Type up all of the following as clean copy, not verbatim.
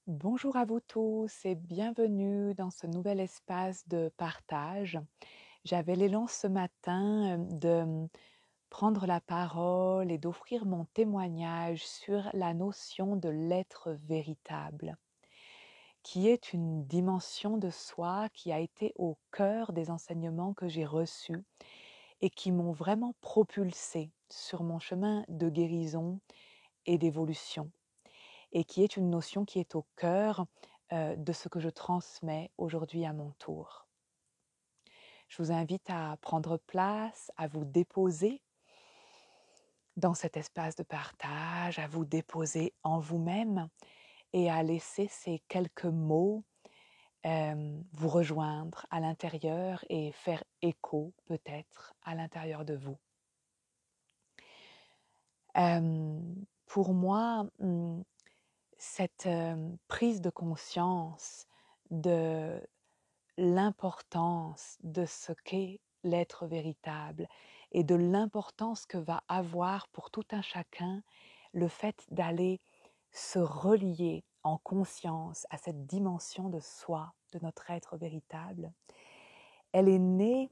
Bonjour à vous tous et bienvenue dans ce nouvel espace de partage. J'avais l'élan ce matin de prendre la parole et d'offrir mon témoignage sur la notion de l'être véritable, qui est une dimension de soi qui a été au cœur des enseignements que j'ai reçus et qui m'ont vraiment propulsée sur mon chemin de guérison et d'évolution, et qui est une notion qui est au cœur de ce que je transmets aujourd'hui à mon tour. Je vous invite à prendre place, à vous déposer dans cet espace de partage, à vous déposer en vous-même et à laisser ces quelques mots vous rejoindre à l'intérieur et faire écho peut-être à l'intérieur de vous. Pour moi, cette prise de conscience de l'importance de ce qu'est l'être véritable et de l'importance que va avoir pour tout un chacun le fait d'aller se relier en conscience à cette dimension de soi, de notre être véritable. Elle est née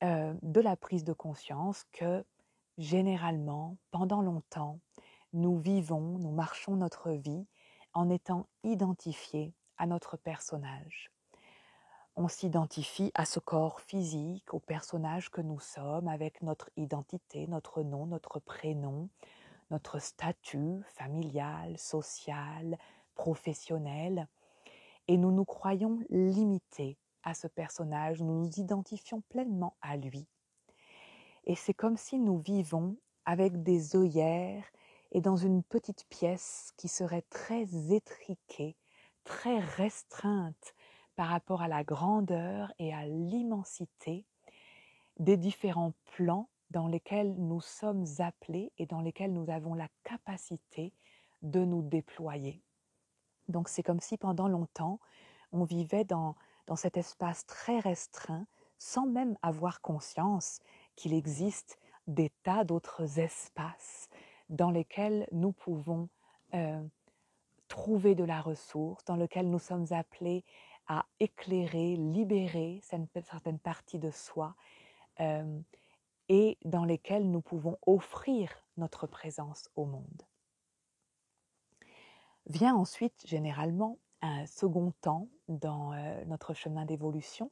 de la prise de conscience que généralement, pendant longtemps, nous marchons notre vie en étant identifiés à notre personnage. On s'identifie à ce corps physique, au personnage que nous sommes, avec notre identité, notre nom, notre prénom, notre statut familial, social, professionnel. Et nous nous croyons limités à ce personnage, nous nous identifions pleinement à lui. Et c'est comme si nous vivons avec des œillères et dans une petite pièce qui serait très étriquée, très restreinte par rapport à la grandeur et à l'immensité des différents plans dans lesquels nous sommes appelés et dans lesquels nous avons la capacité de nous déployer. Donc c'est comme si pendant longtemps, on vivait dans cet espace très restreint sans même avoir conscience qu'il existe des tas d'autres espaces dans lesquels nous pouvons trouver de la ressource, dans lesquels nous sommes appelés à éclairer, libérer certaines parties de soi et dans lesquels nous pouvons offrir notre présence au monde. Vient ensuite généralement un second temps dans notre chemin d'évolution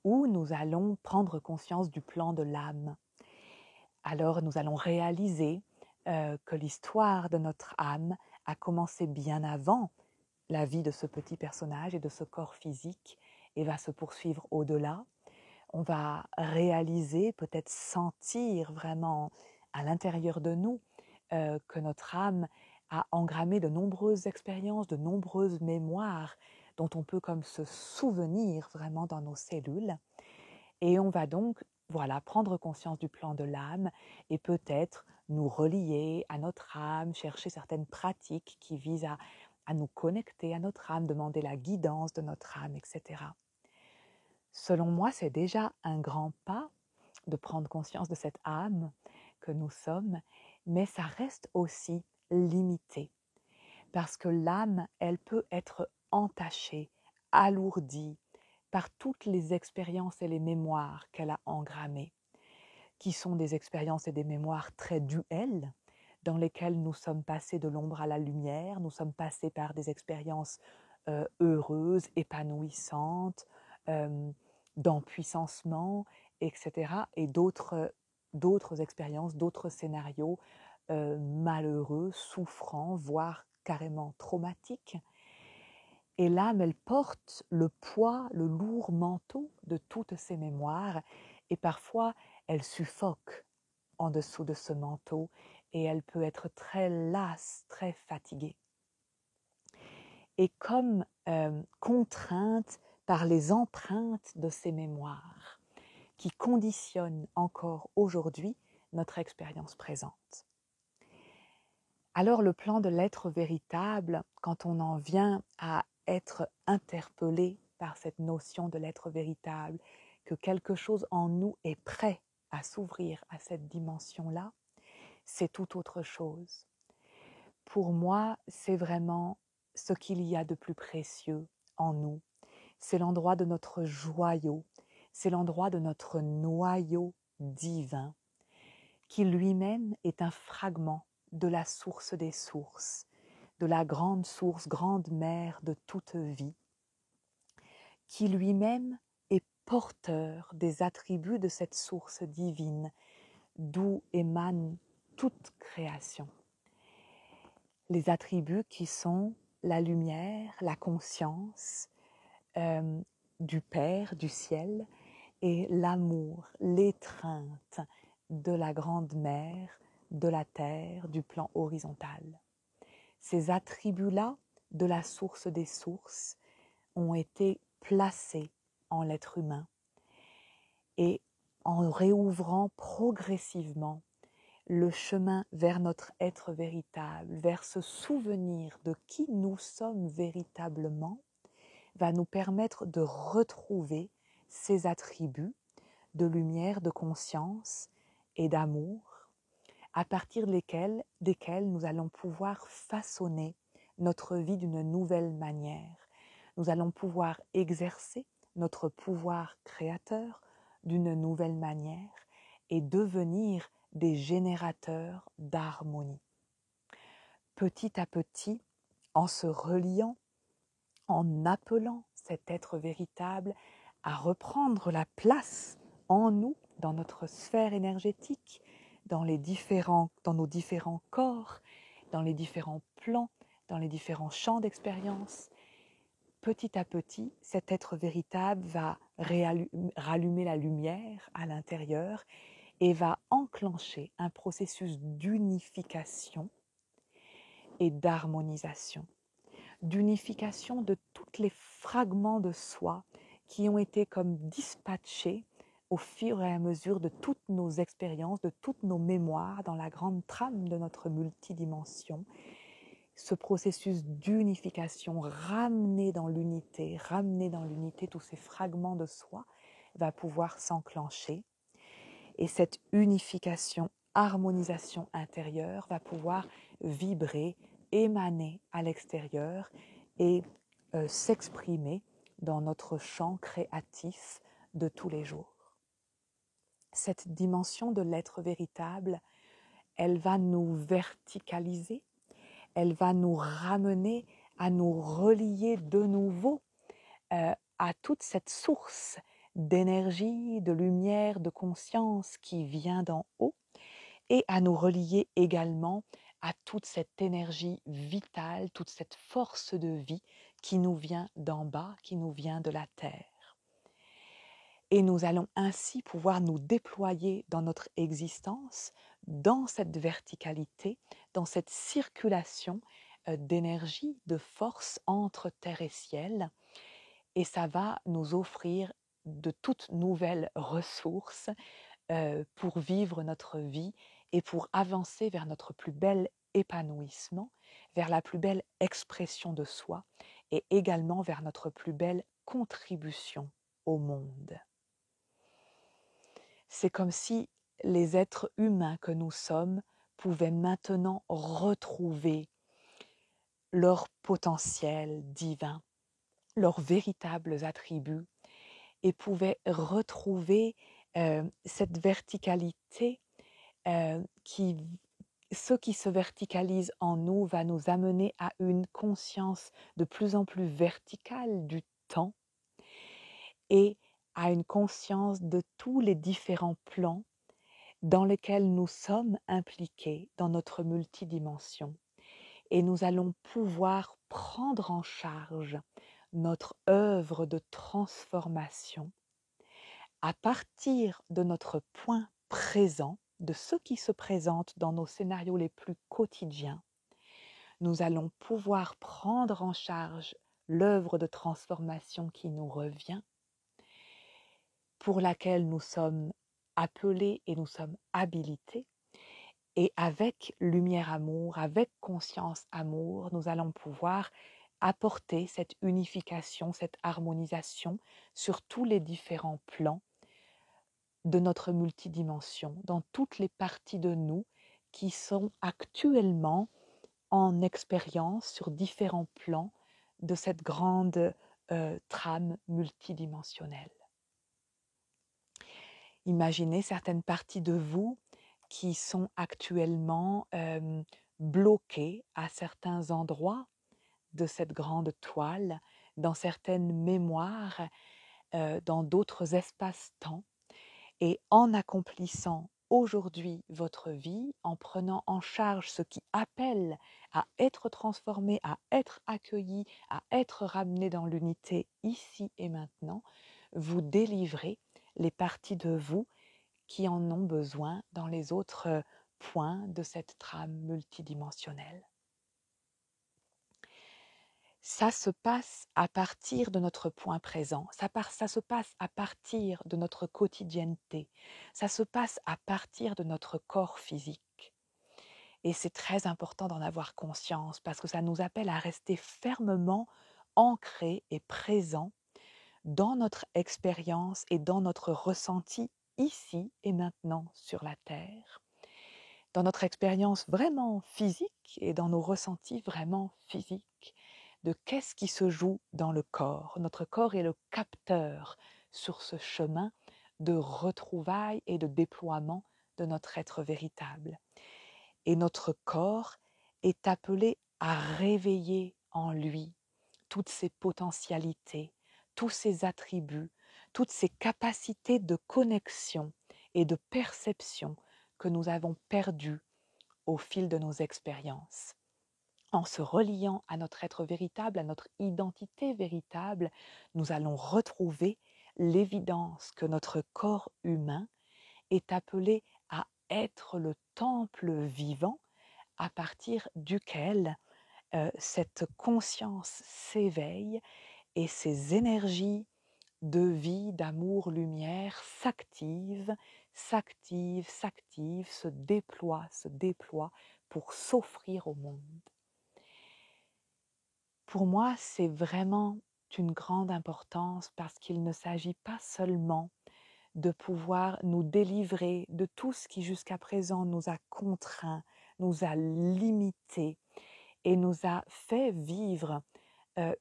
où nous allons prendre conscience du plan de l'âme. Alors nous allons réaliser que l'histoire de notre âme a commencé bien avant la vie de ce petit personnage et de ce corps physique et va se poursuivre au-delà. On va réaliser, peut-être sentir vraiment à l'intérieur de nous que notre âme a engrammé de nombreuses expériences, de nombreuses mémoires dont on peut comme se souvenir vraiment dans nos cellules. Et on va donc prendre conscience du plan de l'âme et peut-être nous relier à notre âme, chercher certaines pratiques qui visent à nous connecter à notre âme, demander la guidance de notre âme, etc. Selon moi, c'est déjà un grand pas de prendre conscience de cette âme que nous sommes, mais ça reste aussi limité. Parce que l'âme, elle peut être entachée, alourdie par toutes les expériences et les mémoires qu'elle a engrammées, qui sont des expériences et des mémoires très duelles, dans lesquelles nous sommes passés de l'ombre à la lumière, nous sommes passés par des expériences heureuses, épanouissantes, d'empuissancement, etc. Et d'autres expériences, d'autres scénarios malheureux, souffrants, voire carrément traumatiques. Et l'âme, elle porte le poids, le lourd manteau de toutes ces mémoires et parfois elle suffoque en dessous de ce manteau et elle peut être très lasse, très fatiguée. Et comme contrainte par les empreintes de ces mémoires qui conditionnent encore aujourd'hui notre expérience présente. Alors le plan de l'être véritable, quand on en vient à être interpellé par cette notion de l'être véritable, que quelque chose en nous est prêt à s'ouvrir à cette dimension-là, c'est tout autre chose. Pour moi, c'est vraiment ce qu'il y a de plus précieux en nous. C'est l'endroit de notre joyau, c'est l'endroit de notre noyau divin, qui lui-même est un fragment de la source des sources, de la grande source, grande mère de toute vie, qui lui-même est porteur des attributs de cette source divine, d'où émane toute création. Les attributs qui sont la lumière, la conscience du Père, du ciel, et l'amour, l'étreinte de la grande mère, de la terre, du plan horizontal. Ces attributs-là de la source des sources ont été placés en l'être humain et en réouvrant progressivement le chemin vers notre être véritable, vers ce souvenir de qui nous sommes véritablement, va nous permettre de retrouver ces attributs de lumière, de conscience et d'amour, à partir desquels nous allons pouvoir façonner notre vie d'une nouvelle manière. Nous allons pouvoir exercer notre pouvoir créateur d'une nouvelle manière et devenir des générateurs d'harmonie. Petit à petit, en se reliant, en appelant cet être véritable à reprendre la place en nous, dans notre sphère énergétique, dans nos différents corps, dans les différents plans, dans les différents champs d'expérience. Petit à petit, cet être véritable va rallumer la lumière à l'intérieur et va enclencher un processus d'unification et d'harmonisation. D'unification de tous les fragments de soi qui ont été comme dispatchés au fur et à mesure de toutes nos expériences, de toutes nos mémoires dans la grande trame de notre multidimension. Ce processus d'unification, ramener dans l'unité tous ces fragments de soi, va pouvoir s'enclencher. Et cette unification, harmonisation intérieure va pouvoir vibrer, émaner à l'extérieur et s'exprimer dans notre champ créatif de tous les jours. Cette dimension de l'être véritable, elle va nous verticaliser, elle va nous ramener à nous relier de nouveau à toute cette source d'énergie, de lumière, de conscience qui vient d'en haut et à nous relier également à toute cette énergie vitale, toute cette force de vie qui nous vient d'en bas, qui nous vient de la terre. Et nous allons ainsi pouvoir nous déployer dans notre existence, dans cette verticalité, dans cette circulation d'énergie, de force entre terre et ciel. Et ça va nous offrir de toutes nouvelles ressources pour vivre notre vie et pour avancer vers notre plus bel épanouissement, vers la plus belle expression de soi et également vers notre plus belle contribution au monde. C'est comme si les êtres humains que nous sommes pouvaient maintenant retrouver leur potentiel divin, leurs véritables attributs et pouvaient retrouver cette verticalité ce qui se verticalise en nous va nous amener à une conscience de plus en plus verticale du temps et à une conscience de tous les différents plans dans lesquels nous sommes impliqués dans notre multidimension. Et nous allons pouvoir prendre en charge notre œuvre de transformation à partir de notre point présent, de ce qui se présente dans nos scénarios les plus quotidiens. Nous allons pouvoir prendre en charge l'œuvre de transformation qui nous revient, pour laquelle nous sommes appelés et nous sommes habilités. Et avec lumière amour, avec conscience amour, nous allons pouvoir apporter cette unification, cette harmonisation sur tous les différents plans de notre multidimension, dans toutes les parties de nous qui sont actuellement en expérience sur différents plans de cette grande trame multidimensionnelle. Imaginez certaines parties de vous qui sont actuellement bloquées à certains endroits de cette grande toile, dans certaines mémoires, dans d'autres espaces-temps. Et en accomplissant aujourd'hui votre vie, en prenant en charge ce qui appelle à être transformé, à être accueilli, à être ramené dans l'unité ici et maintenant, vous délivrez les parties de vous qui en ont besoin dans les autres points de cette trame multidimensionnelle. Ça se passe à partir de notre point présent, ça se passe à partir de notre quotidienneté, ça se passe à partir de notre corps physique. Et c'est très important d'en avoir conscience parce que ça nous appelle à rester fermement ancrés et présents dans notre expérience et dans notre ressenti ici et maintenant sur la Terre, dans notre expérience vraiment physique et dans nos ressentis vraiment physiques de qu'est-ce qui se joue dans le corps. Notre corps est le capteur sur ce chemin de retrouvailles et de déploiement de notre être véritable. Et notre corps est appelé à réveiller en lui toutes ses potentialités, tous ses attributs, toutes ses capacités de connexion et de perception que nous avons perdues au fil de nos expériences. En se reliant à notre être véritable, à notre identité véritable, nous allons retrouver l'évidence que notre corps humain est appelé à être le temple vivant à partir duquel cette conscience s'éveille et ces énergies de vie, d'amour, lumière s'activent, se déploient pour s'offrir au monde. Pour moi, c'est vraiment d'une grande importance parce qu'il ne s'agit pas seulement de pouvoir nous délivrer de tout ce qui jusqu'à présent nous a contraints, nous a limités et nous a fait vivre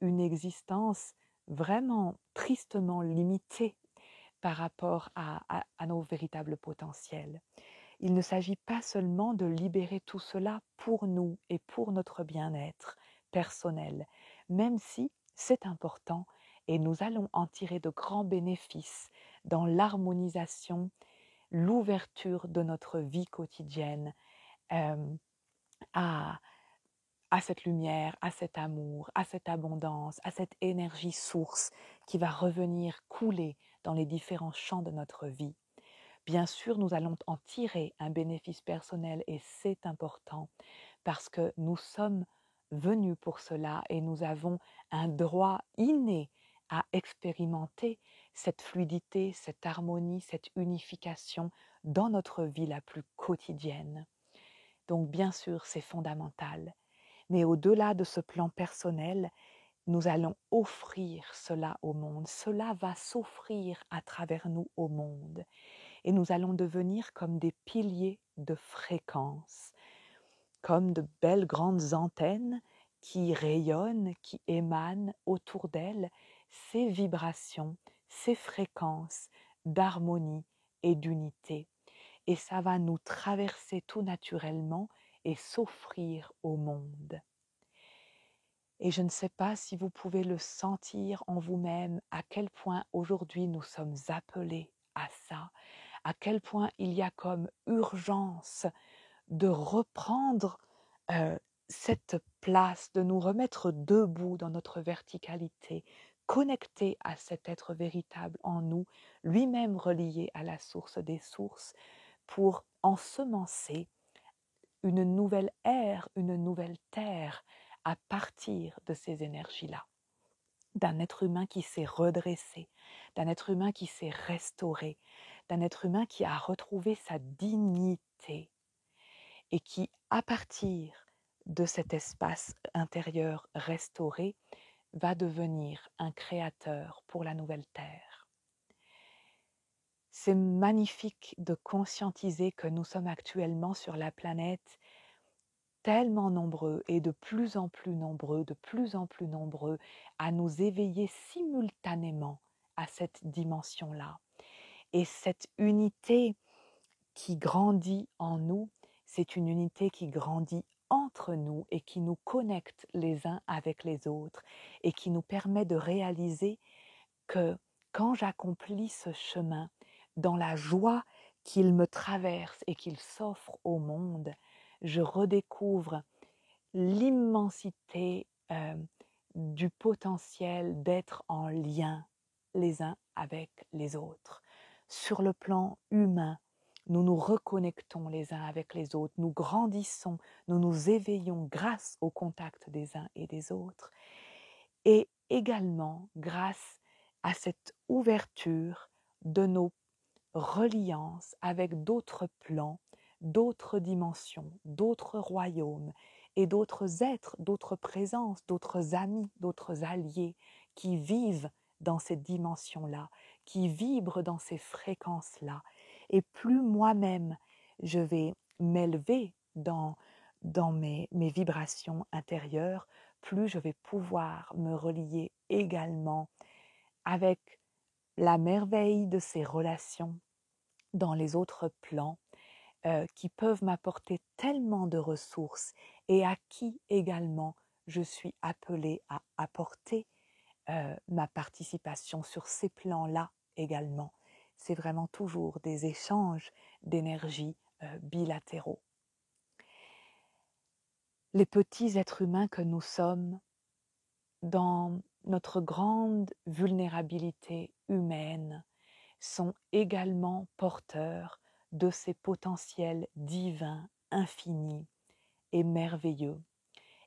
une existence vraiment tristement limitée par rapport à nos véritables potentiels. Il ne s'agit pas seulement de libérer tout cela pour nous et pour notre bien-être personnel, même si c'est important et nous allons en tirer de grands bénéfices dans l'harmonisation, l'ouverture de notre vie quotidienne à, à cette lumière, à cet amour, à cette abondance, à cette énergie source qui va revenir couler dans les différents champs de notre vie. Bien sûr, nous allons en tirer un bénéfice personnel et c'est important parce que nous sommes venus pour cela et nous avons un droit inné à expérimenter cette fluidité, cette harmonie, cette unification dans notre vie la plus quotidienne. Donc bien sûr, c'est fondamental. Mais au-delà de ce plan personnel, nous allons offrir cela au monde. Cela va s'offrir à travers nous au monde. Et nous allons devenir comme des piliers de fréquence, comme de belles grandes antennes qui rayonnent, qui émanent autour d'elles ces vibrations, ces fréquences d'harmonie et d'unité. Et ça va nous traverser tout naturellement et s'offrir au monde. Et je ne sais pas si vous pouvez le sentir en vous-même, à quel point aujourd'hui nous sommes appelés à ça, à quel point il y a comme urgence de reprendre cette place, de nous remettre debout dans notre verticalité, connectés à cet être véritable en nous, lui-même relié à la source des sources, pour ensemencer une nouvelle ère, une nouvelle terre à partir de ces énergies-là, d'un être humain qui s'est redressé, d'un être humain qui s'est restauré, d'un être humain qui a retrouvé sa dignité et qui, à partir de cet espace intérieur restauré, va devenir un créateur pour la nouvelle terre. C'est magnifique de conscientiser que nous sommes actuellement sur la planète tellement nombreux et de plus en plus nombreux, de plus en plus nombreux à nous éveiller simultanément à cette dimension-là. Et cette unité qui grandit en nous, c'est une unité qui grandit entre nous et qui nous connecte les uns avec les autres et qui nous permet de réaliser que quand j'accomplis ce chemin dans la joie qu'il me traverse et qu'il s'offre au monde, je redécouvre l'immensité du potentiel d'être en lien les uns avec les autres. Sur le plan humain, nous nous reconnectons les uns avec les autres, nous grandissons, nous nous éveillons grâce au contact des uns et des autres, et également grâce à cette ouverture de nos reliance avec d'autres plans, d'autres dimensions, d'autres royaumes et d'autres êtres, d'autres présences, d'autres amis, d'autres alliés qui vivent dans ces dimensions-là, qui vibrent dans ces fréquences-là. Et plus moi-même je vais m'élever dans mes vibrations intérieures, plus je vais pouvoir me relier également avec la merveille de ces relations dans les autres plans qui peuvent m'apporter tellement de ressources et à qui également je suis appelée à apporter ma participation sur ces plans-là également. C'est vraiment toujours des échanges d'énergie bilatéraux. Les petits êtres humains que nous sommes, dans notre grande vulnérabilité humaine, sont également porteurs de ces potentiels divins, infinis et merveilleux,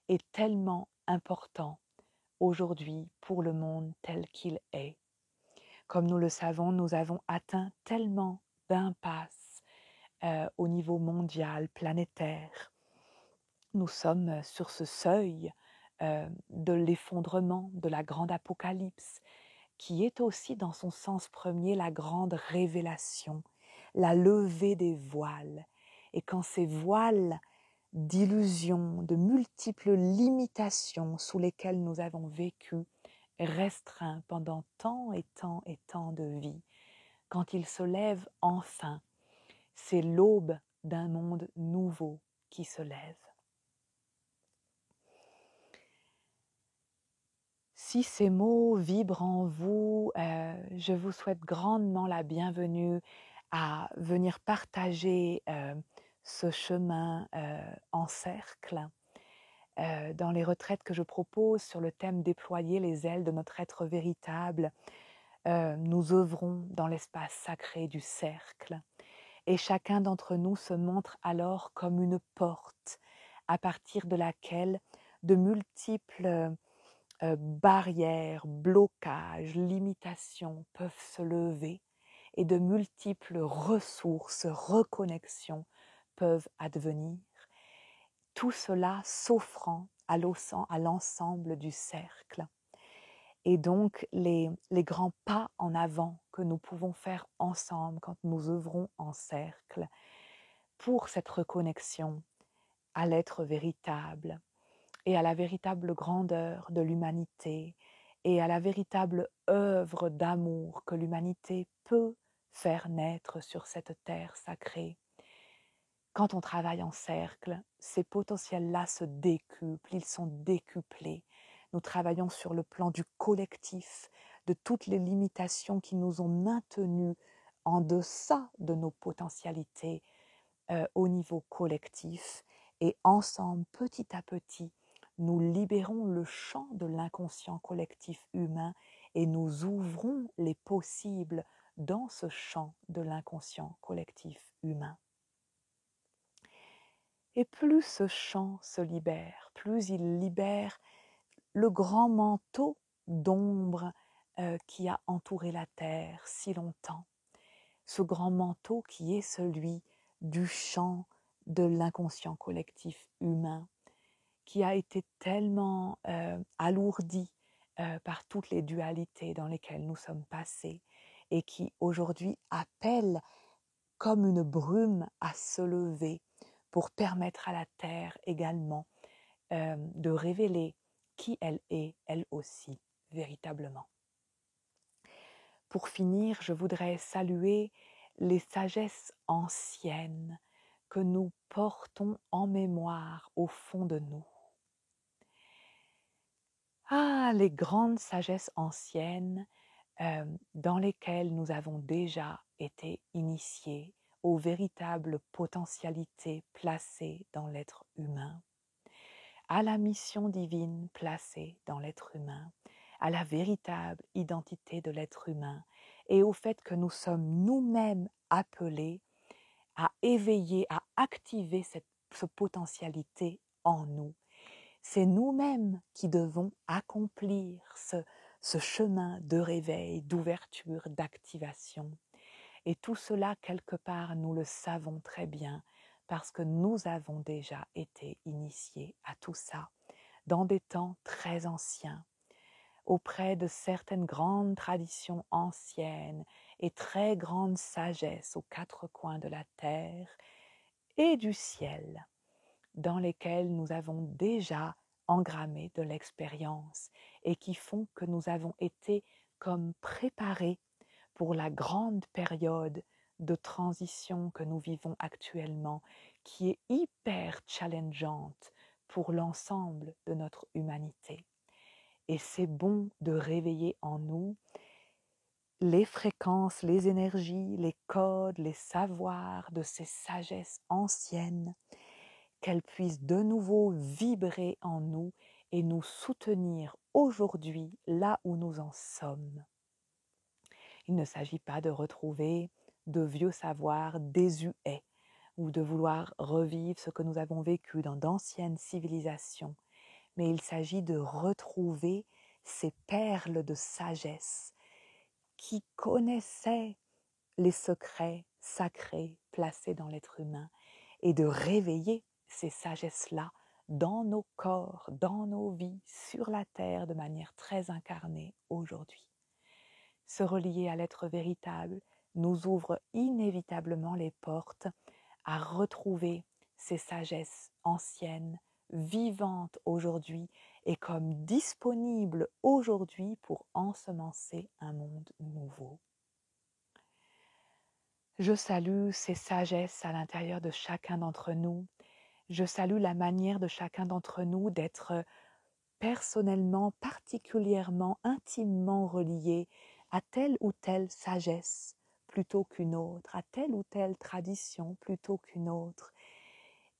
et tellement importants aujourd'hui pour le monde tel qu'il est. Comme nous le savons, nous avons atteint tellement d'impasses au niveau mondial, planétaire. Nous sommes sur ce seuil de l'effondrement, de la grande apocalypse, qui est aussi dans son sens premier la grande révélation, la levée des voiles. Et quand ces voiles d'illusions, de multiples limitations sous lesquelles nous avons vécu, restreints pendant tant et tant et tant de vies, quand ils se lèvent enfin, c'est l'aube d'un monde nouveau qui se lève. Si ces mots vibrent en vous, je vous souhaite grandement la bienvenue à venir partager ce chemin en cercle. Dans les retraites que je propose sur le thème déployer les ailes de notre être véritable, nous œuvrons dans l'espace sacré du cercle. Et chacun d'entre nous se montre alors comme une porte à partir de laquelle de multiples barrières, blocages, limitations peuvent se lever et de multiples ressources, reconnexions peuvent advenir. Tout cela s'offrant à l'ensemble du cercle. Et donc les grands pas en avant que nous pouvons faire ensemble quand nous œuvrons en cercle pour cette reconnexion à l'être véritable, et à la véritable grandeur de l'humanité et à la véritable œuvre d'amour que l'humanité peut faire naître sur cette terre sacrée. Quand on travaille en cercle, ces potentiels-là se décuplent, ils sont décuplés. Nous travaillons sur le plan du collectif, de toutes les limitations qui nous ont maintenus en deçà de nos potentialités au niveau collectif, et ensemble, petit à petit, nous libérons le champ de l'inconscient collectif humain et nous ouvrons les possibles dans ce champ de l'inconscient collectif humain. Et plus ce champ se libère, plus il libère le grand manteau d'ombre qui a entouré la terre si longtemps. Ce grand manteau qui est celui du champ de l'inconscient collectif humain, qui a été tellement alourdi par toutes les dualités dans lesquelles nous sommes passés et qui aujourd'hui appelle comme une brume à se lever pour permettre à la Terre également de révéler qui elle est, elle aussi, véritablement. Pour finir, je voudrais saluer les sagesses anciennes que nous portons en mémoire au fond de nous. Ah, les grandes sagesses anciennes dans lesquelles nous avons déjà été initiés aux véritables potentialités placées dans l'être humain, à la mission divine placée dans l'être humain, à la véritable identité de l'être humain et au fait que nous sommes nous-mêmes appelés à éveiller, à activer cette potentialité en nous. C'est nous-mêmes qui devons accomplir ce chemin de réveil, d'ouverture, d'activation. Et tout cela, quelque part, nous le savons très bien parce que nous avons déjà été initiés à tout ça dans des temps très anciens, auprès de certaines grandes traditions anciennes et très grandes sagesses aux quatre coins de la terre et du ciel, dans lesquelles nous avons déjà engrammé de l'expérience et qui font que nous avons été comme préparés pour la grande période de transition que nous vivons actuellement, qui est hyper challengeante pour l'ensemble de notre humanité. Et c'est bon de réveiller en nous les fréquences, les énergies, les codes, les savoirs de ces sagesses anciennes, qu'elles puissent de nouveau vibrer en nous et nous soutenir aujourd'hui là où nous en sommes. Il ne s'agit pas de retrouver de vieux savoirs désuets ou de vouloir revivre ce que nous avons vécu dans d'anciennes civilisations, mais il s'agit de retrouver ces perles de sagesse qui connaissaient les secrets sacrés placés dans l'être humain et de réveiller ces sagesses-là dans nos corps, dans nos vies, sur la terre de manière très incarnée aujourd'hui. Se relier à l'être véritable nous ouvre inévitablement les portes à retrouver ces sagesses anciennes, vivantes aujourd'hui et comme disponibles aujourd'hui pour ensemencer un monde nouveau. Je salue ces sagesses à l'intérieur de chacun d'entre nous. Je salue la manière de chacun d'entre nous d'être personnellement, particulièrement, intimement relié à telle ou telle sagesse plutôt qu'une autre, à telle ou telle tradition plutôt qu'une autre.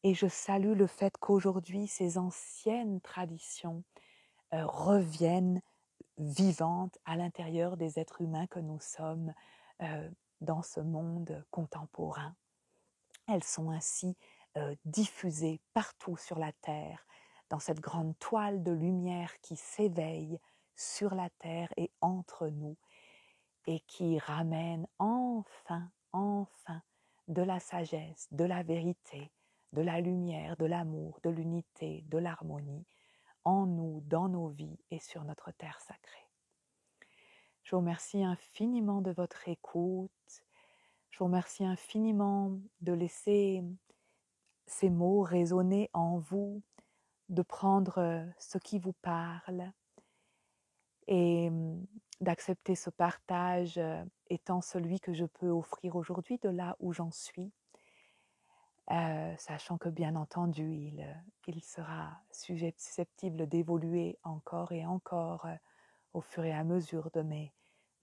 Et je salue le fait qu'aujourd'hui, ces anciennes traditions reviennent vivantes à l'intérieur des êtres humains que nous sommes dans ce monde contemporain. Elles sont ainsi diffusées partout sur la Terre, dans cette grande toile de lumière qui s'éveille sur la Terre et entre nous, et qui ramène enfin de la sagesse, de la vérité, de la lumière, de l'amour, de l'unité, de l'harmonie en nous, dans nos vies et sur notre terre sacrée. Je vous remercie infiniment de votre écoute. Je vous remercie infiniment de laisser ces mots résonner en vous, de prendre ce qui vous parle et d'accepter ce partage étant celui que je peux offrir aujourd'hui de là où j'en suis, sachant que bien entendu il sera susceptible d'évoluer encore et encore au fur et à mesure de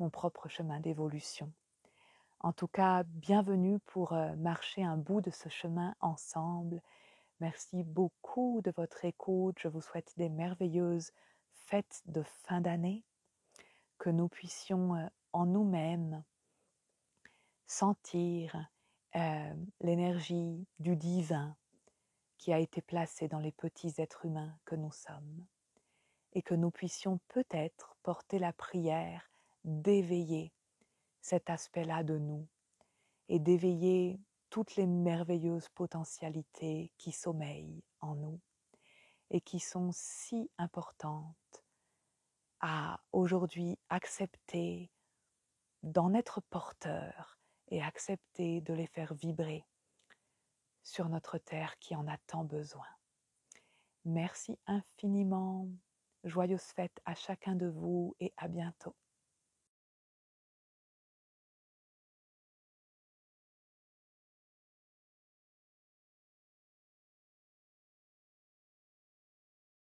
mon propre chemin d'évolution. En tout cas, bienvenue pour marcher un bout de ce chemin ensemble. Merci beaucoup de votre écoute. Je vous souhaite des merveilleuses fêtes de fin d'année, que nous puissions en nous-mêmes sentir l'énergie du divin qui a été placée dans les petits êtres humains que nous sommes et que nous puissions peut-être porter la prière d'éveiller cet aspect-là de nous et d'éveiller toutes les merveilleuses potentialités qui sommeillent en nous et qui sont si importantes à aujourd'hui accepter d'en être porteur et accepter de les faire vibrer sur notre terre qui en a tant besoin. Merci infiniment. Joyeuses fêtes à chacun de vous et à bientôt.